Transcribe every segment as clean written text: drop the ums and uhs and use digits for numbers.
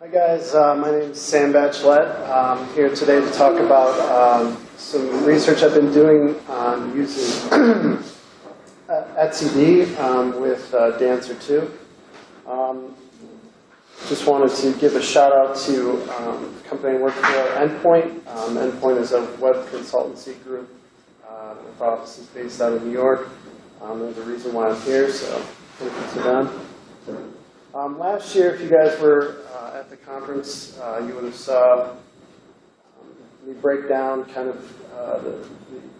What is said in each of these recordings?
Hi guys, my name is Sam Batschelet. I'm here today to talk about some research I've been doing on using etcd with Dancer 2. Just wanted to give a shout out to the company I work for, Endpoint. Endpoint is a web consultancy group with offices based out of New York. There's a reason why I'm here, so thank you to them. Last year, if you guys were at the conference, you would have saw me break down kind of the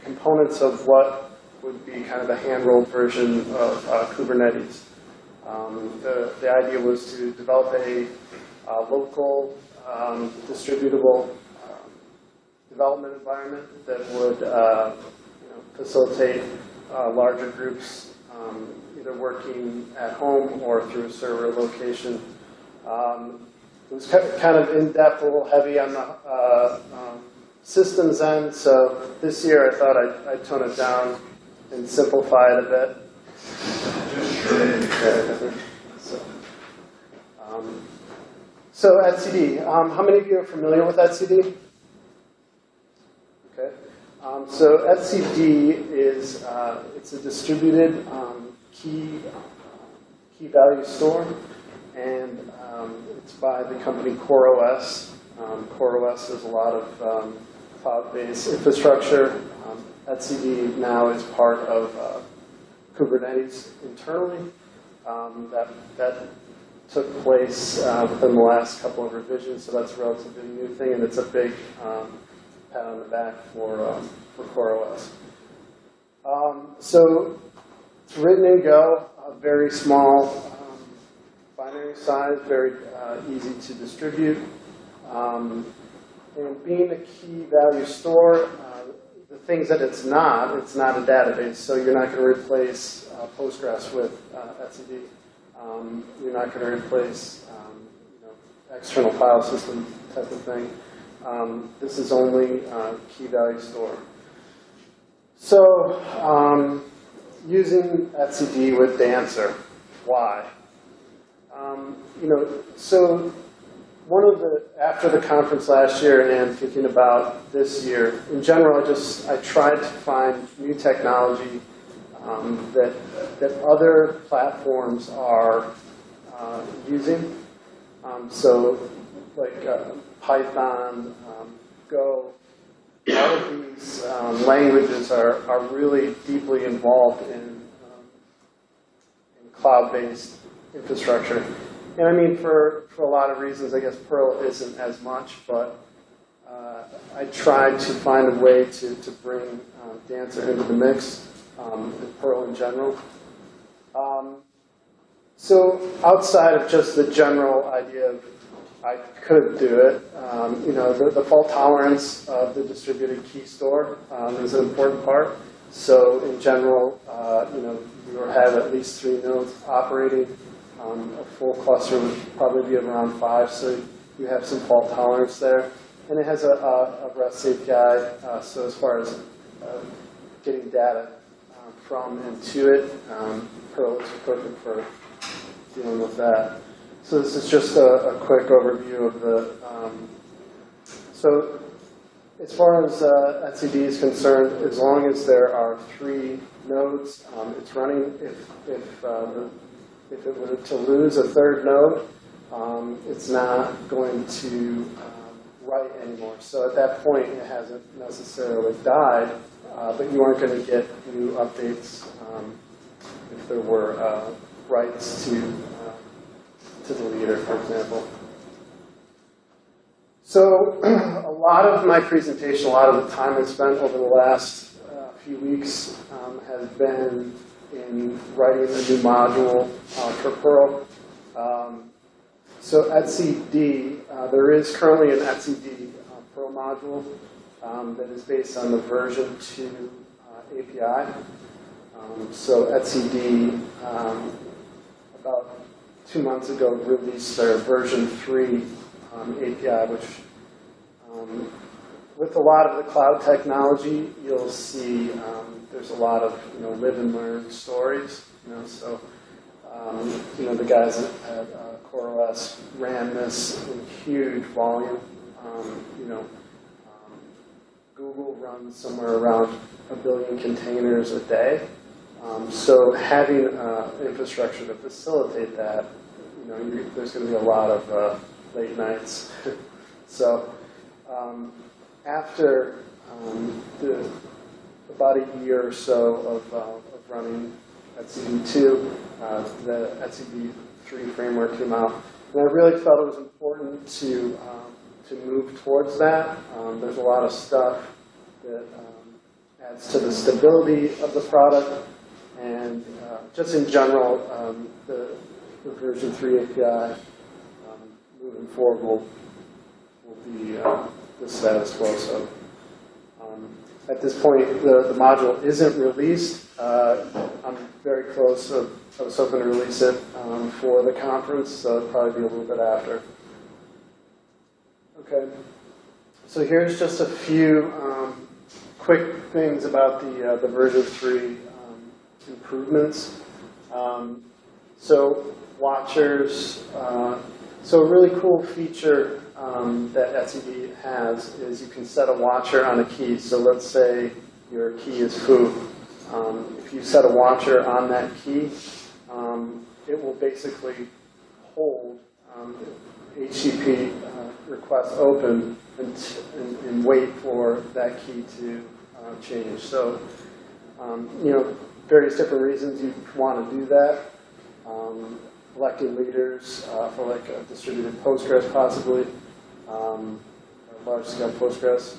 components of what would be kind of a hand-rolled version of Kubernetes. The idea was to develop a local, distributable development environment that would facilitate larger groups either working at home or through a server location. It was kind of in-depth, a little heavy on the systems end, so this year I thought I'd tone it down and simplify it a bit. So etcd, how many of you are familiar with etcd? Okay. So etcd is it's a distributed key value store, and it's by the company CoreOS. CoreOS has a lot of cloud-based infrastructure. etcd now is part of Kubernetes internally. That took place within the last couple of revisions, so that's a relatively new thing, and it's a big pat on the back for CoreOS. So it's written in Go, a very small binary size, very easy to distribute. And being a key value store, the things that it's not a database, so you're not going to replace Postgres with etcd. You're not going to replace external file system type of thing. This is only key value store. So using etcd with Dancer, why? So one of after the conference last year and thinking about this year, in general, I tried to find new technology that other platforms are using. So like Python, Go, all of these languages are really deeply involved in cloud-based infrastructure. And I mean, for a lot of reasons, I guess Perl isn't as much, but I tried to find a way to bring Dancer into the mix, and Perl in general. So outside of just the general idea of I could do it, the fault tolerance of the distributed key store is an important part. So in general, you will have at least 3 nodes operating. A full cluster would probably be around 5, so you have some fault tolerance there. And it has a REST API, so as far as getting data from and to it, Perl is perfect for dealing with that. So this is just a quick overview of the. So as far as etcd is concerned, as long as there are 3 nodes, it's running. If it were to lose a 3rd node, it's not going to write anymore. So at that point, it hasn't necessarily died, but you aren't going to get new updates if there were writes to the leader, for example. So a lot of my presentation, a lot of the time I spent over the last few weeks has been in writing a new module for Perl. So etcd, there is currently an etcd Perl module that is based on the version 2 API. So etcd, about 2 months ago, released their version 3 API, which with a lot of the cloud technology, you'll see there's a lot of live and learn stories. So You know, the guys at CoreOS ran this in huge volume. You know, Google runs somewhere around 1 billion containers a day. So having infrastructure to facilitate that, you know, there's going to be a lot of late nights. So after about a year or so of running etcd2, the etcd3 framework came out, and I really felt it was important to move towards that. There's a lot of stuff that adds to the stability of the product, and just in general, the version 3 API moving forward will be the status quo. So at this point, the module isn't released. I'm very close. I was hoping to release it for the conference, so it'll probably be a little bit after. Okay, so here's just a few quick things about the version 3 improvements. So watchers, so a really cool feature that etcd has is you can set a watcher on a key. So let's say your key is foo. If you set a watcher on that key, it will basically hold HTTP request open and wait for that key to change. So, you know, various different reasons you want to do that. Elected leaders for like a distributed Postgres possibly, or large-scale Postgres.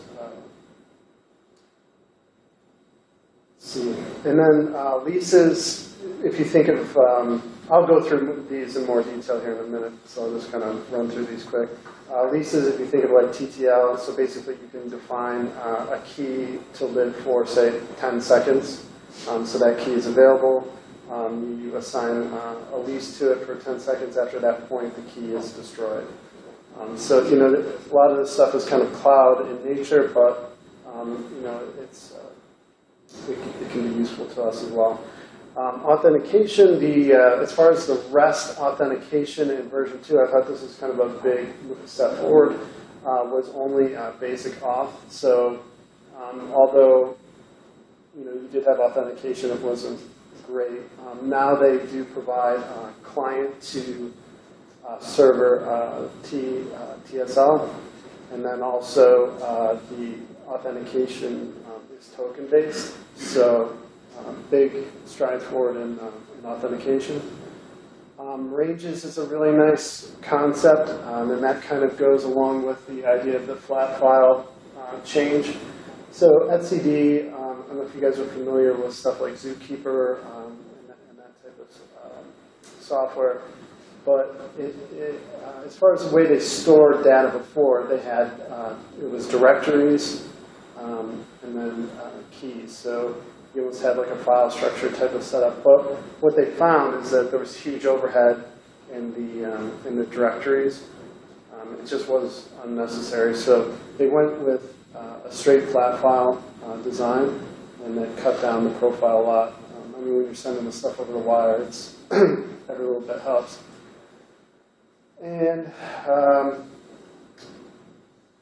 See. And then leases, if you think of, I'll go through these in more detail here in a minute, so I'll just kind of run through these quick. Leases, if you think of like TTL, so basically you can define a key to live for, say, 10 seconds. So that key is available. You assign a lease to it for 10 seconds. After that point, the key is destroyed. So, you know, a lot of this stuff is kind of cloud in nature, but, you know, it can be useful to us as well. Authentication, as far as the REST authentication in version 2, I thought this was kind of a big step forward, was only basic auth. So although, you know, you did have authentication, it wasn't great. Now they do provide client to server TSL, and then also the authentication is token based. So big stride forward in authentication. Ranges is a really nice concept, and that kind of goes along with the idea of the flat file change. So etcd, I don't know if you guys are familiar with stuff like Zookeeper and that type of software, but as far as the way they stored data before, they had, it was directories and then keys. So you always had like a file structure type of setup. But what they found is that there was huge overhead in the directories. It just was unnecessary. So they went with a straight flat file design, and that cut down the profile a lot. I mean, when you're sending the stuff over the wire, it's every little bit helps. And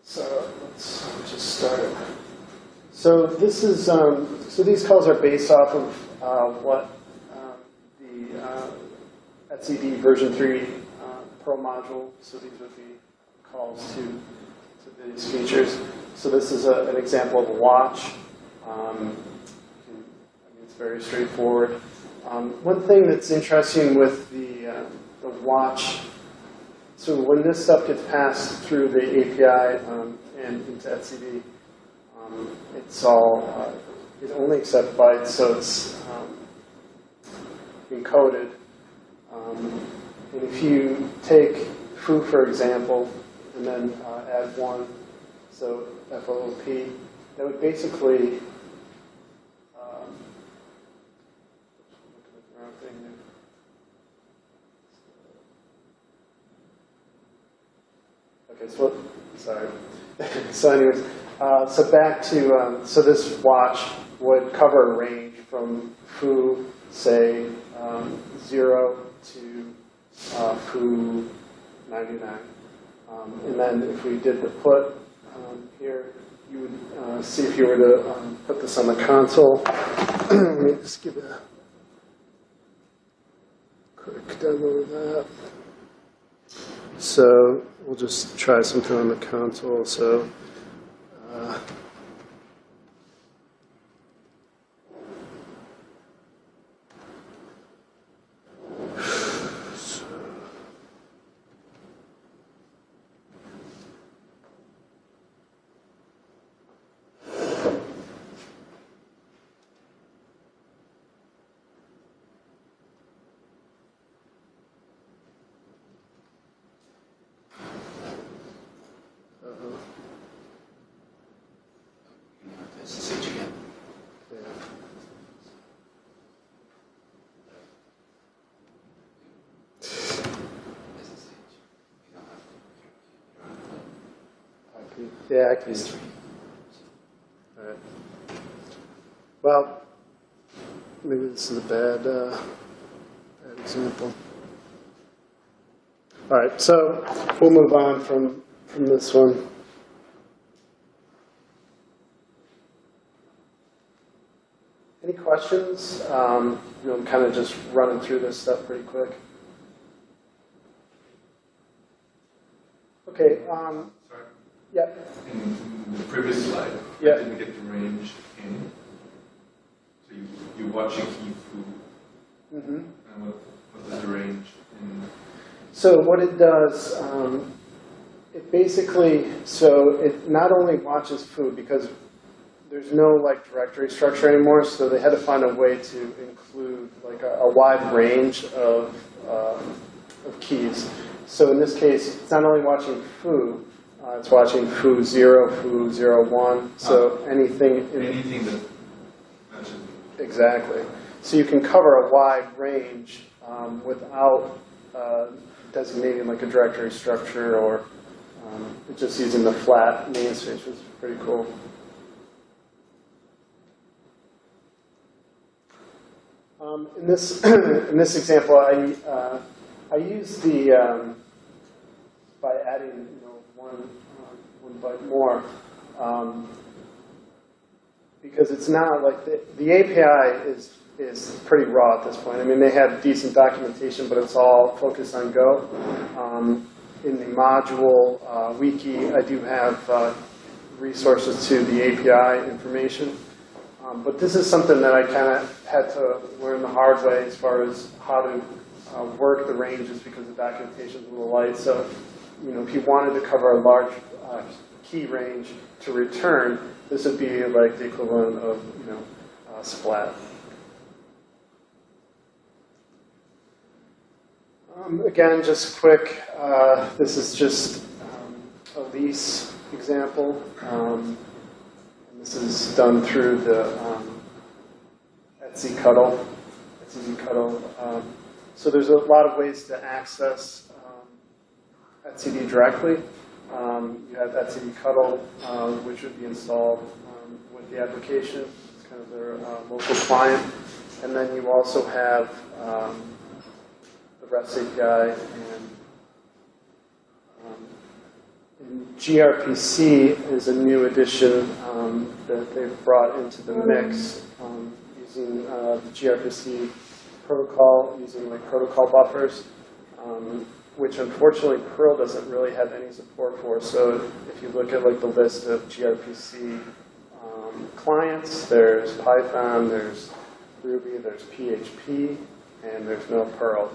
so let's just start it. So this is so these calls are based off of what the etcd version 3 Perl module. So these would be calls to these features. So this is an example of a watch. I mean, it's very straightforward. One thing that's interesting with the watch, so when this stuff gets passed through the API and into etcd, it's all, it only accepts bytes, so it's encoded. And if you take foo, for example, and then add 1, so FOOP, that would basically, okay, so, sorry. So anyways, so back to, so this watch would cover a range from foo, say, 0 to foo 99. And then if we did the put here, you would see if you were to put this on the console. Let me just give a quick demo of that. So we'll just try something on the console. So yeah, I can. All right. Well, maybe this is a bad example. All right, so we'll move on from this one. Any questions? I'm kind of just running through this stuff pretty quick. Okay. Sorry. Yeah. In the previous slide, yeah. I didn't get the range in. So you watch a key foo. Mm-hmm. And what is the range in? So what it does, it basically, so it not only watches foo, because there's no like directory structure anymore, so they had to find a way to include like a wide range of keys. So in this case, it's not only watching foo, it's watching foo 0, foo 0, 1, so anything that matches. Exactly. So you can cover a wide range without designating like a directory structure or just using the flat namespace, which is pretty cool. In this example, I use the by adding one byte more because it's not like the API is pretty raw at this point. I mean, they have decent documentation, but it's all focused on Go. In the module wiki, I do have resources to the API information. But this is something that I kind of had to learn the hard way as far as how to work the ranges because the documentation is a little light. So, if you wanted to cover a large key range to return, this would be like the equivalent of, splat. Again, just quick, this is just a lease example. This is done through the Etsy Cuddle. So there's a lot of ways to access etcd directly. You have etcd Cuddle, which would be installed with the application. It's kind of their local client. And then you also have the REST API and gRPC is a new addition that they've brought into the mix using the gRPC protocol, using like protocol buffers, which unfortunately Perl doesn't really have any support for. So if you look at like the list of gRPC clients, there's Python, there's Ruby, there's PHP, and there's no Perl.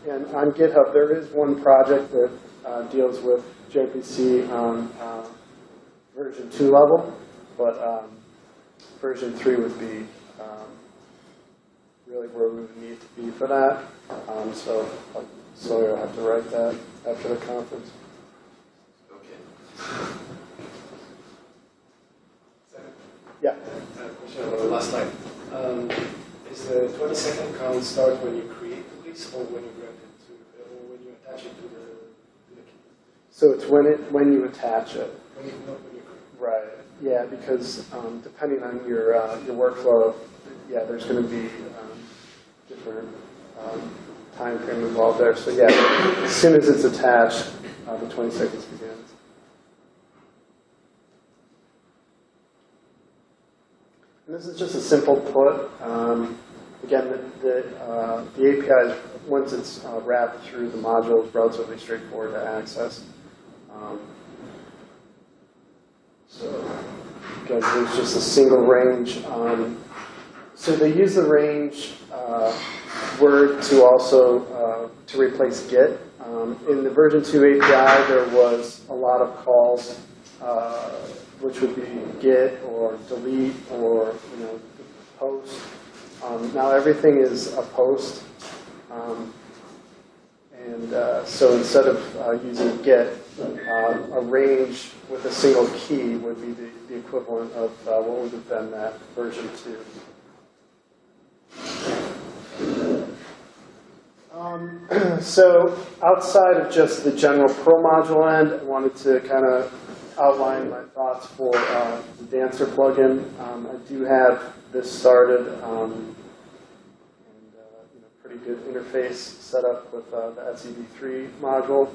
And on GitHub, there is one project that deals with gRPC on version 2 level, but version 3 would be really where we would need to be for that. So I'll have to write that after the conference. Okay. Yeah. Question about the last slide. Is the 20-second count start when you create the list or when you grab it to, or when you attach it to the key? So it's when you attach it. Not when you create. Right. Yeah, because depending on your workflow, yeah, there's going to be different time frame involved there. So yeah, as soon as it's attached, the 20 seconds begins. And this is just a simple put. Again, the API, once it's wrapped through the module, is relatively straightforward to access. So again, there's just a single range. So they use the range word to also to replace get. In the version 2 API, there was a lot of calls, which would be get or delete or post. Now everything is a post, and so instead of using get, a range with a single key would be the equivalent of what would have been that version 2. So outside of just the general Perl module end, I wanted to kind of outline my thoughts for the Dancer plugin. I do have this started, and pretty good interface set up with the etcd3 module.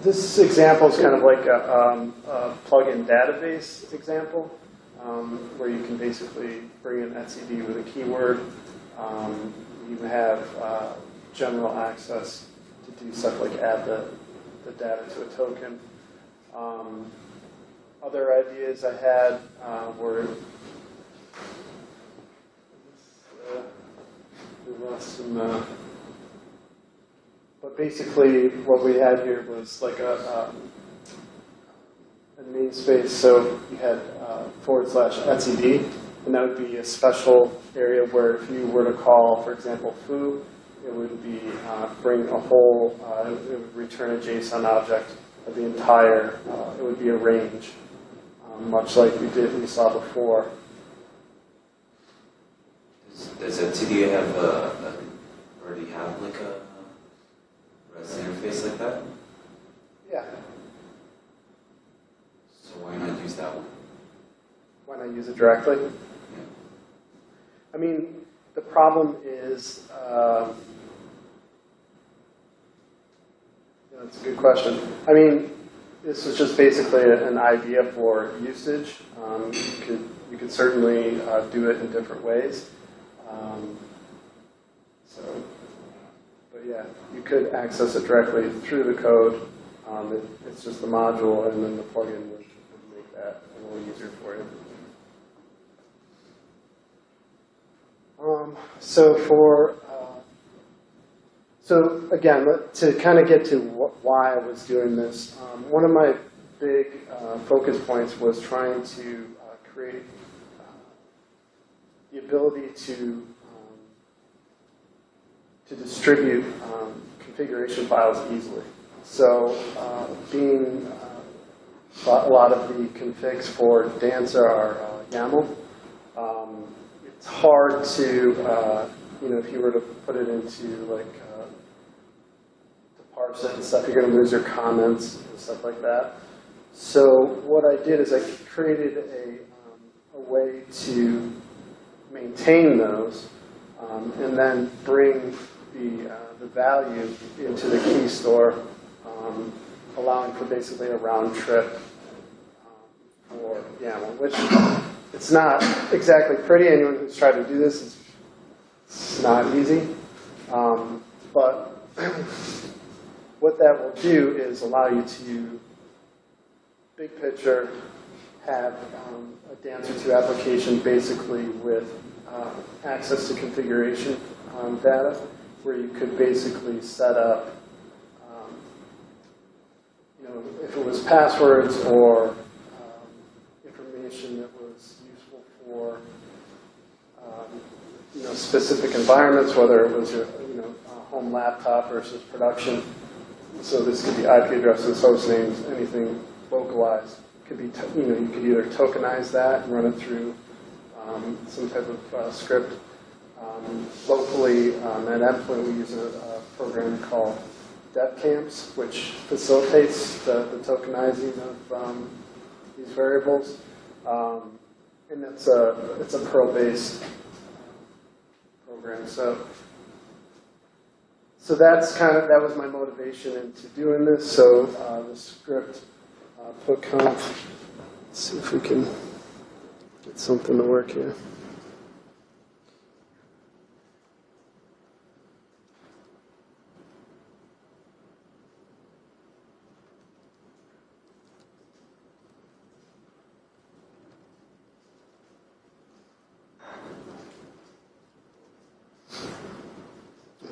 This example is kind of like a plugin database example, where you can basically bring in etcd with a keyword. You have general access to do stuff like add the data to a token. Other ideas I had were we lost some, but basically what we had here was like a namespace. So you had /etcd, and that would be a special area where if you were to call, for example, foo, it would be bring a whole, it would return a JSON object of the entire, it would be a range, much like we saw before. Does etcd have already have like a REST interface like that? Yeah. So why not use that one? Why not use it directly? Yeah. I mean, the problem is, that's a good question. I mean, this was just basically an idea for usage. You could certainly do it in different ways. But yeah, you could access it directly through the code. It's just the module, and then the plugin would make that a little easier for you. So again, to kind of get to why I was doing this, one of my big focus points was trying to create the ability to distribute configuration files easily. So being a lot of the configs for Dancer are YAML, it's hard to, if you were to put it into like, to parse it and stuff, you're going to lose your comments and stuff like that. So what I did is I created a way to maintain those and then bring the value into the key store, allowing for basically a round trip for YAML, which it's not exactly pretty. Anyone who's tried to do this, it's not easy. But what that will do is allow you to, big picture, have a Dancer 2 application basically with access to configuration data, where you could basically set up, if it was passwords or information that was useful for, specific environments, whether it was your, home laptop versus production. So this could be IP addresses, host names, anything localized. Could be, you could either tokenize that and run it through some type of script. Locally, at endpoint, we use a program called DevCamps, which facilitates the tokenizing of these variables. And it's a Perl-based program. So that was my motivation into doing this. So the script put conf. Let's see if we can get something to work here.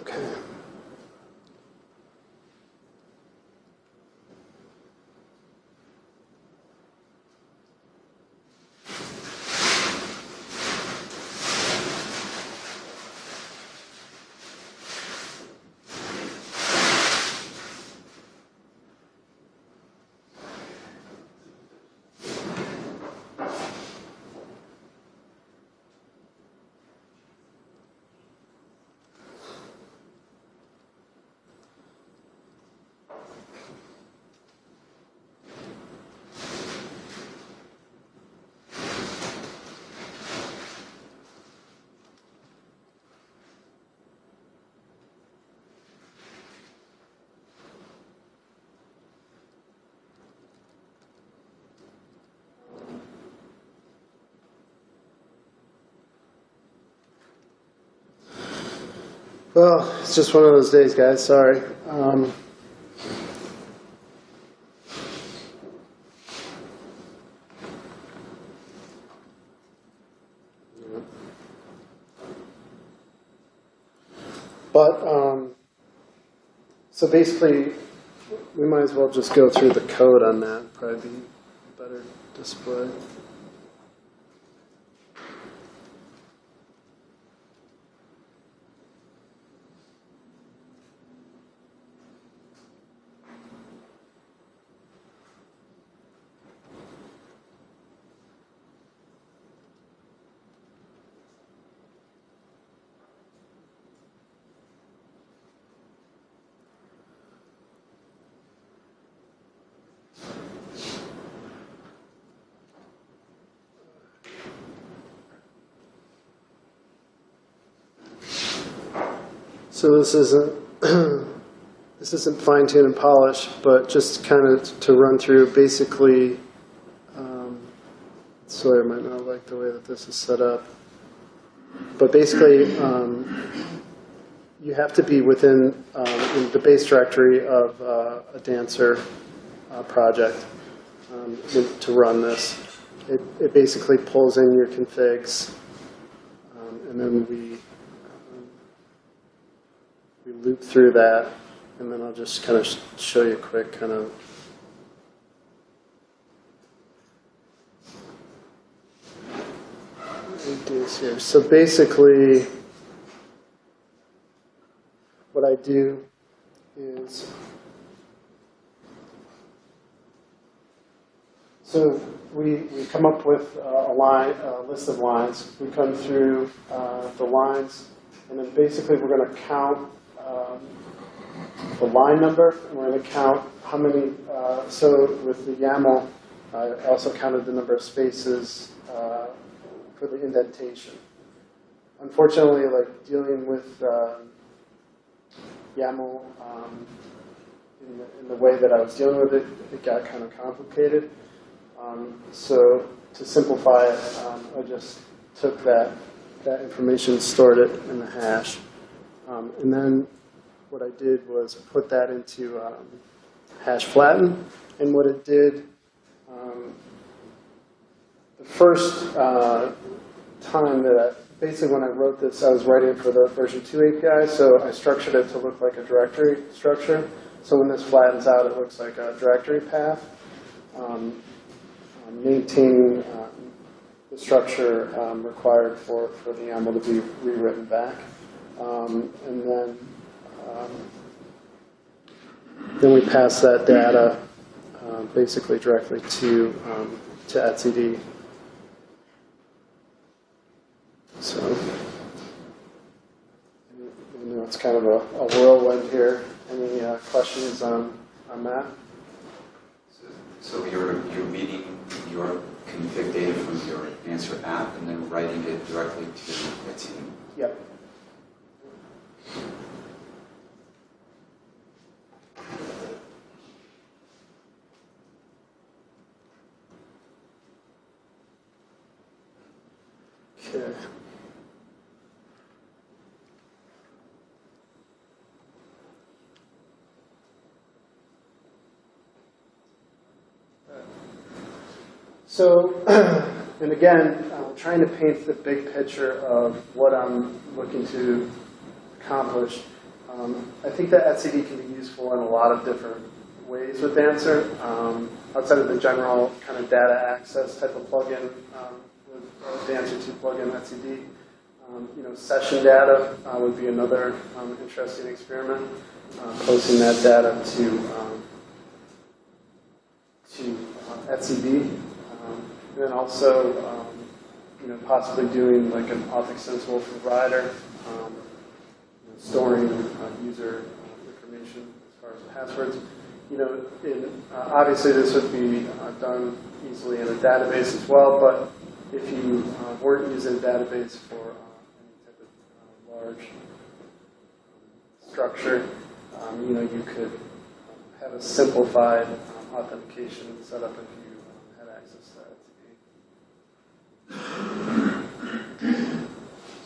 Okay. Well, it's just one of those days, guys. Sorry. So basically, we might as well just go through the code on that. Probably be better display. So this isn't fine-tune and polish, but just kind of to run through basically, Sawyer might not like the way that this is set up, but basically you have to be within in the base directory of a dancer project to run this. It basically pulls in your configs, and then we loop through that, and then I'll just kind of show you a quick kind of ideas here. So basically, what I do is, so we come up with a list of lines. We come through the lines, and then basically we're going to count the line number, and we're going to count how many, so with the YAML, I also counted the number of spaces for the indentation. Unfortunately, like dealing with YAML in the way that I was dealing with it, it got kind of complicated. So to simplify it, I just took that information, stored it in the hash, and then what I did was put that into hash flatten, and what it did, the first time that basically when I wrote this, I was writing it for the version 2 API, so I structured it to look like a directory structure. So when this flattens out, it looks like a directory path. Maintaining the structure required for the YAML to be rewritten back. And then we pass that data basically directly to etcd. So I know it's kind of a whirlwind here. Any questions on that? So you're reading your config data from your answer app and then writing it directly to etcd. Yep. So, and again, trying to paint the big picture of what I'm looking to accomplish. I think that etcd can be useful in a lot of different ways with Dancer. Outside of the general kind of data access type of plugin with Dancer 2 plugin etcd. Session data would be another interesting experiment. Posting that data to etcd. And then also, possibly doing like an auth extensible provider, storing user information as far as passwords. Obviously this would be done easily in a database as well, but if you weren't using a database for any type of large structure, you could have a simplified authentication set up if you had access to etcd.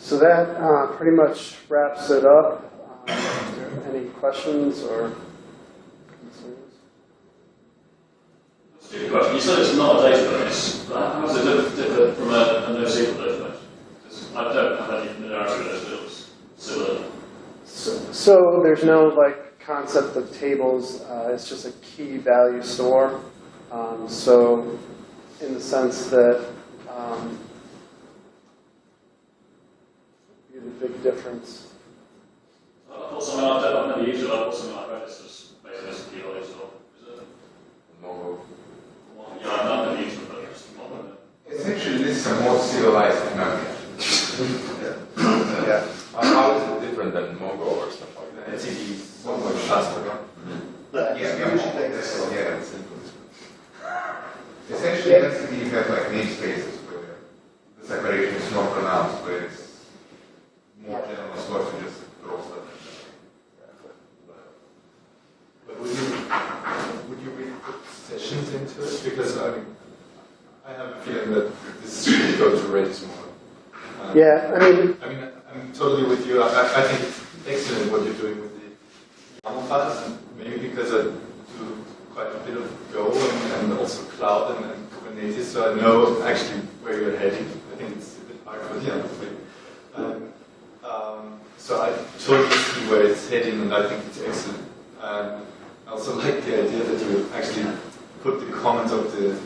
So that pretty much wraps it up. Is there any questions or concerns? Stupid question. You said it's not a database. How does it differ from a NoSQL database? Because I don't have any familiarity with those fields. Similar. So there's no concept of tables. It's just a key value store. So in the sense that the big difference. I thought something like that. I've never used it. I thought something like Redis was basically as a key value store. Is it? No. Well, yeah, I've never used it, but it's not like that. Essentially, this is a more civilized method. Yeah. How is it different than Mongo or stuff like that? etcd So much faster. Yeah, it's simple. Essentially, etcd you have namespaces where the separation is not pronounced, where it's more general source to just throw stuff. But would you really put sessions into it? Because I have a feeling that this should go to Redis more. Yeah, I mean, I'm totally with you. I think it's excellent what you're doing with the YAML files, maybe because I do quite a bit of Go and also cloud and Kubernetes, so I know actually where you're heading. I think it's a bit hard for the other way. So I totally see where it's heading, and I think it's excellent. I also like the idea that you actually put the comments of the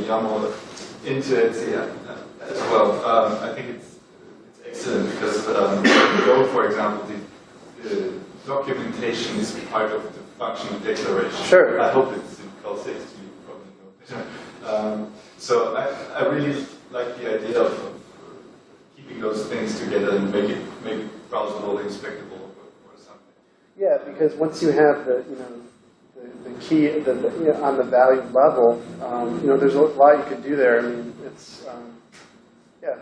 YAML into it as well. I think it's excellent because Go, for example, the documentation is part of the function declaration. Sure. I hope it's in Perl 6. You probably know. So I really like the idea of keeping those things together and make it browsable, inspectable, or something. yeah, because once you have the key on the value level, there's a lot you could do there. I mean, it's yeah,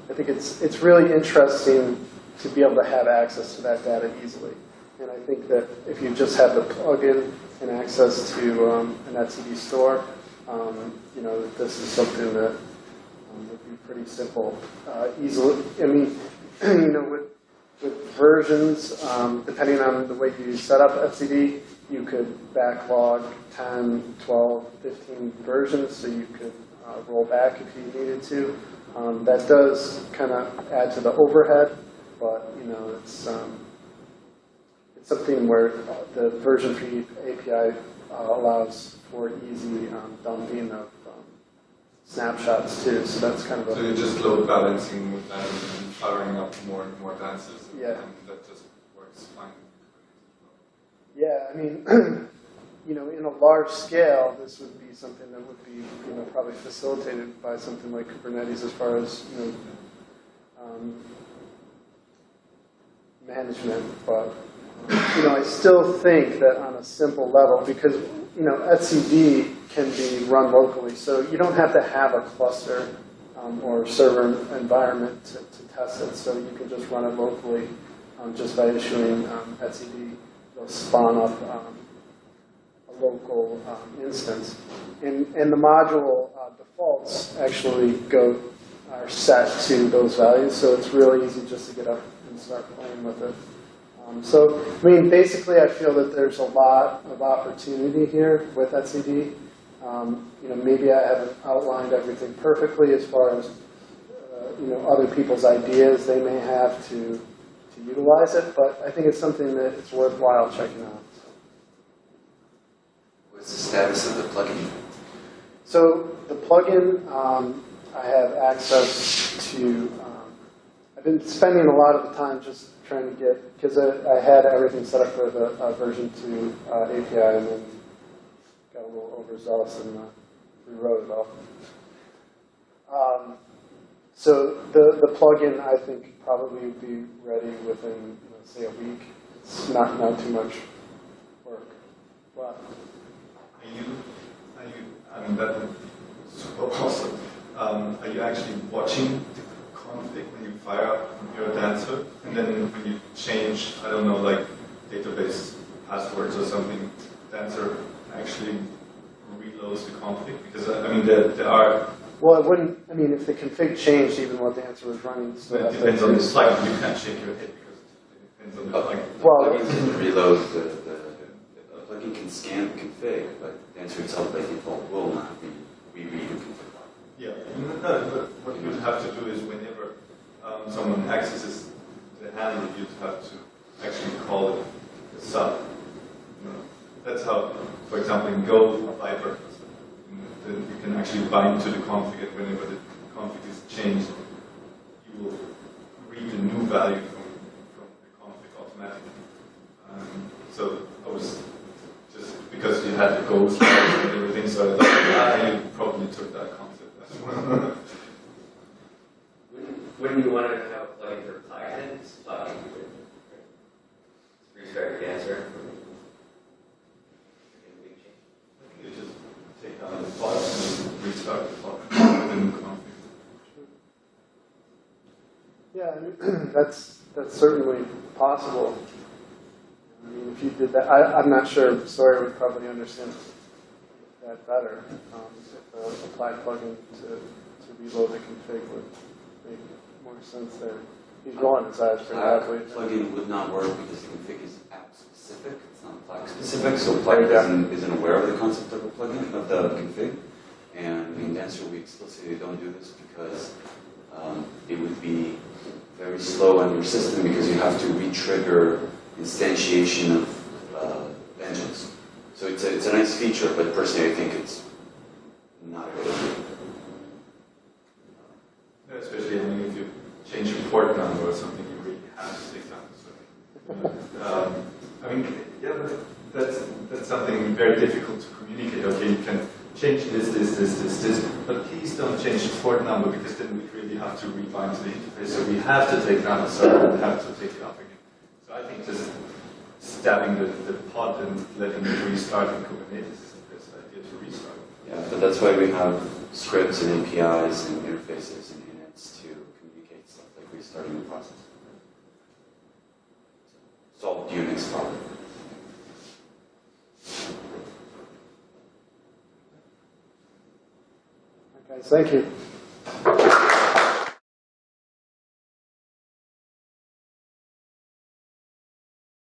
I think it's really interesting to be able to have access to that data easily. And I think that if you just have the plugin and access to an etcd store, that this is something that would be pretty simple, easily. I mean, with versions, depending on the way you set up etcd, you could backlog 10, 12, 15 versions, so you could roll back if you needed to. That does kind of add to the overhead, but it's something where the version free API allows for easy dumping of snapshots too. So that's kind of So you're just load balancing with that and firing up more and more dances. Yeah. And that just works fine. Yeah, I mean, in a large scale, this would be something that would be, probably facilitated by something like Kubernetes as far as, management. But, I still think that on a simple level, because, etcd can be run locally, so you don't have to have a cluster or server environment to test it. So you can just run it locally just by issuing etcd. It'll spawn up a local instance. And the module defaults actually go are set to those values, so it's really easy just to get up and start playing with it. So, I mean, basically, I feel that there's a lot of opportunity here with etcd. You know, maybe I haven't outlined everything perfectly as far as you know, other people's ideas they may have to utilize it, but I think it's something that it's worthwhile checking out. What's the status of the plugin? So the plugin, I have access to. I've been spending a lot of the time just trying to get, because I had everything set up for the version 2 API, and then got a little overzealous and rewrote it all. So the plugin, I think, probably would be ready within, you know, say, a week. It's not too much work. Wow. I mean, that's super awesome. Are you actually watching the config when you fire up your dancer? And then when you change, I don't know, like database passwords or something, dancer actually reloads the config? Because, I mean, there are... Well, it wouldn't, I mean, if the config changed, even what the answer was running. So it depends on the plugin. You can't shake your head because it depends on the plugin. Well, Plugin doesn't reload the plugin can scan the config, but the answer itself by default will not reread the config. Yeah, no, but what you would have to do is whenever someone accesses the handle, you'd have to actually call it a sub. You know, that's how, for example, in Go, Viper, you can actually bind to the config, and whenever the config is changed, you will read the new value from the config automatically. So I was just because you had the Go slides and everything, so I thought you probably took that concept as well. Wouldn't you want to have a plugin for plugins? Restart the answer. You just take down the plug and restart the plug with the new config. yeah, I mean, that's certainly possible. I mean, if you did that, I'm not sure Sawyer would probably understand that better. If a applied plugin to reload the config would make more sense there. He's rolling his eyes pretty happily. Plugin would not work because the config is app specific, it's not plug specific, so plugin isn't aware of the concept of a plugin, of the config. And in Dancer, we explicitly don't do this because it would be very slow on your system because you have to re-trigger instantiation of engines. So it's a nice feature, but personally I think it's not a good idea. Yeah, especially, I mean, if you change your port number or something, you really have to take down the server. I mean, yeah, but that's something very difficult to communicate. Okay, you can change this, but please don't change the port number because then we really have to rebind to the interface. So we have to take down the server and have to take it up again. So I think just stabbing the pod and letting it restart in Kubernetes is the best idea to restart. Yeah, but that's why we have scripts and APIs and interfaces and inits to communicate stuff like restarting the process. Solve Unix problem. Okay, thank you.